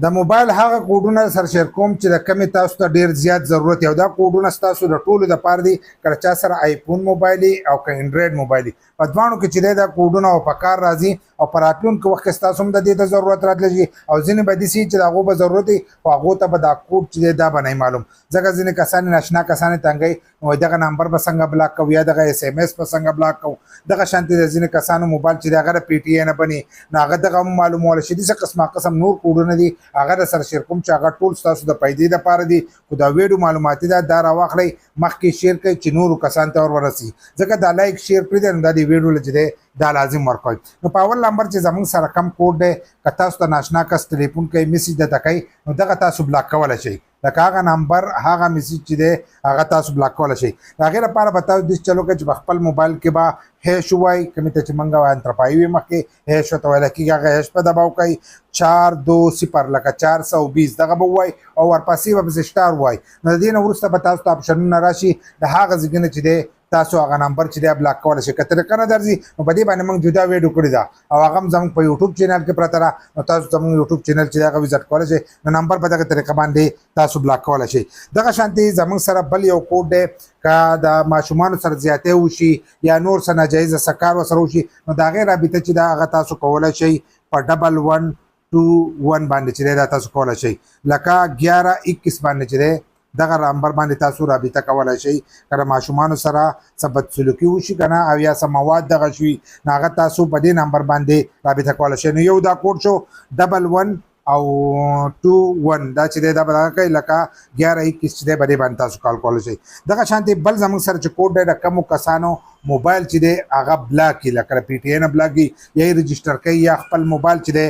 د موبایل هغه کوډونه سره شیر کوم چې د کمی تاسو ته ډیر زیات ضرورت یو دا کوډونه تاسو د ټولو د پاره دي کله چا سره آیفون موبایل او که اینډرائډ موبایل په دوانو کې چې دا کوډونه او په کار راځي او په راتلونکي وخت کې تاسو هم د دې د ضرورت راتلږي او ځینې به داسې چې د هغو به ضرورت وي خو هغو ته به دا کوډ چې دا به نه معلوم ځکه ځینې کسان ناشنا کسان تنګوي نو دغه نمبر به څنګه بلاک کوو یا دغه اس ام اس به څنګه بلاک کوو دغه شانتې د ځینې کسانو موبایل چې د هغه د پی ټي ای نه بني نو هغه دغه هم معلومولی شي داسې قسم نور کوډونه دي هغه د سره شیر کوم چې هغه ټول ستاسو د پیدې دپاره دي خو دا ویډیو معلوماتي ده دا راواخلئ مخکې شیر کړئ چې نورو کسانو ته ورورسي ځکه دا لایک شیر کړي دی نو دا د ویډیو له چې دی دا لازم ورکوئ نو په اول نمبر چې زموږ سره کم کوډ دی که تاسو ته ناشنا کس ټلیفون کوي میسج درته کوي نو دغه تاسو بلاک کولی شئ لکه هغه نمبر هغه میسج چې دی هغه تاسو بلاک کولی شئ د هغې لپاره به تاسو داسې چلو کوئ چې په خپل موبایل کې به هیش ووایي کومې ته چې موږ انترپایي وي مخکې هیش ورته ویلی کېږي هغه هیش په دباو کوئ 420 لکه 420 دغه به ووایي او ورپسې به پسې سټار ووایي نو د دې نه وروسته به تاسو ته آپشنونه راشي د هغه ځای نه چې دی تاسو هغه نمبر چې دی بلاک کولی شئ که طریقه نه درځي نو په دې باندې موږ جدا ویډیو کړې ده او هغه هم زموږ په یوټیوب چینل کې پرته ده نو تاسو زموږ یوټیوب چینل چې دی هغه وزټ کولی شئ نو نمبر په دغه طریقه باندې تاسو بلاک کولی شئ دغه شانتې زموږ سره بل یو کوډ دی که د ماشومانو سره زیاتی وشي یا نور څه ناجایزه څه کار ورسره وشي نو د هغې رابطه چې ده هغه تاسو کولی شئ په 1121 باندې چې دی دا تاسو کولی شئ لکه 1121 باندې چې دی دغه نمبر باندې تاسو رابطه کولی شئ که د ماشومانو سره څه بدسلوکي وشي که نه او یا څه مواد دغه شوي نو هغه تاسو په دې نمبر باندې رابطه کولی شئ نو یو دا کوډ شو 11 او 21 دا چې دی دا به دغه کوي لکه 1121 چې دی په دې باندې تاسو کال کولی شئ دغه شانتې بل زموږ سره چې کوډ دی د کمو کسانو موبایل چې دی هغه بلاک کړي لکه د پی ټي ای نه بلاک کړي یا یې رجسټر کوي یا خپل موبایل چې دی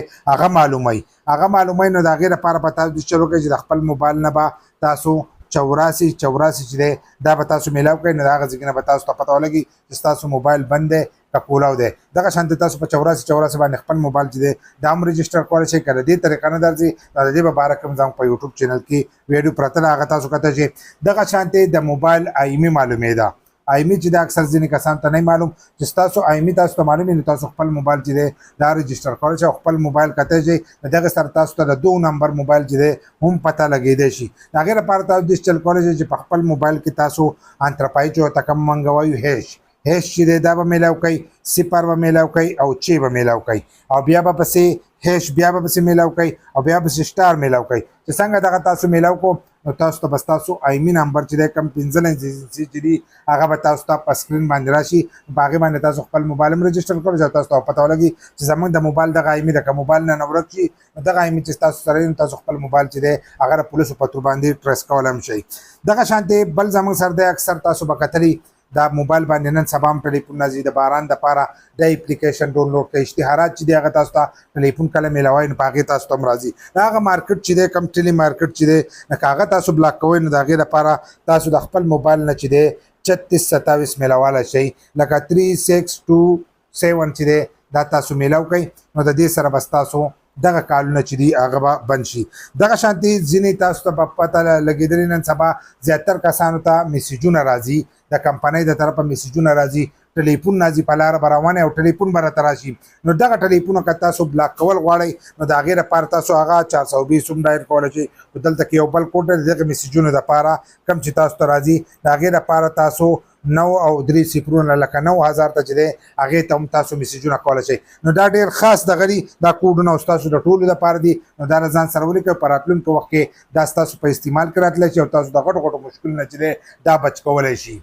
هغه معلوموي نو د هغې لپاره به تاسو داسې چلو کوئ چې د خپل موبایل نه به تاسو 84 چې دی دا به تاسو میلاو کوئ نو د هغه ځای نه به تاسو ته پته ولګي چې ستاسو موبایل بند دی که کولاو دی دغه شانتې تاسو په 84 باندې خپل موبایل چې دی دا هم رجسټر کولی شئ که د دې طریقه نه درځي د دې په باره کې هم زموږ په یوټیوب چینل کې ویډیو پرته ده هغه تاسو کته شئ دغه شانتې د موبایل آیمي معلومېده آیمي چې دا اکثر ځینې کسان ته نه معلوم چې ستاسو آیمي تاسو ته معلوم وي نو تاسو خپل موبایل چې دی دا رجسټر کولی شئ او خپل موبایل کتی شئ د دغې سره تاسو ته د 2 نمبر موبایل چې دی هم پته لګېدی شي د هغې لپاره تاسو داسې چل کولی شئ چې په خپل موبایل کې تاسو انترپایي چې ورته کوم موږ وایو هیش چې دی دا به میلاو کوئ 0 به میلاو کوئ او 6 به میلاو کوئ او بیا به پسې هیش بیا به پسې میلاو کوئ او بیا پسې سټار میلاو کوئ چې څنګه دغه تاسو میلاو کو نو تاسو ته بس تاسو آیمي نمبر چې دی کم 15 چې دي هغه به تاسو ته په سکرین باندې راشي په هغې باندې تاسو خپل موبایل هم رجسټر کولی شئ تاسو ته پته ولګي چې زموږ د موبایل دغه آیمي ده که موبایل نه ورک شي نو دغه آیمي چې تاسو سره وي نو تاسو خپل موبایل چې دی هغه د پولیسو په تور باندې ټریس کولی هم شئ دغه شانتې بل زموږ سره دی اکثر تاسو به کتلي دا موبایل باندې نن سبا هم ټلیفون راځي د باران دپاره د اپلیکیشن ډاونلوډ کړئ اشتهارات چې دی هغه تاسو ته ټلیفون کله میلاوئ نو په هغې تاسو ته هم راځي د هغه مارکیټ چې دی کم ټیلی مارکیټ چې دی که هغه تاسو بلاک کوئ نو د هغې لپاره تاسو د خپل موبایل نه چې دی 3627 میلاولی شئ لکه 3627 چې دی دا تاسو میلاو کوئ نو د دې سره بس تاسو دغه کالونه چې دي هغه به بند شي دغه شانتې ځینې تاسو ته په پته لګېدلې نن سبا زیاتر کسانو ته میسیجونه راځي د کمپنۍ د طرفه میسیجونه راځي ټلیفون راځي په لاره به روانې او ټلیفون به راته راشي نو دغه ټلیفونه که تاسو بلاک کول غواړئ نو د هغې لپاره تاسو هغه 420 هم ډایر کولی شئ خو دلته کې یو بل کوډ دی د دغه میسیجونو دپاره کوم چې تاسو ته راځي د هغې لپاره تاسو 9 او 3 صفرونه لکه 9000 ته چې دی هغې ته هم تاسو میسیجونه کولی شئ نو دا ډېر خاص دغه دي دا کوډونه او ستاسو د ټولو دپاره دي نو دا له ځان سره ولیکئ په راتلونکي وخت کې دا ستاسو په استعمال کې راتلی شي او تاسو د غټو غټو مشکلونه چې دی دا بچ کولی شي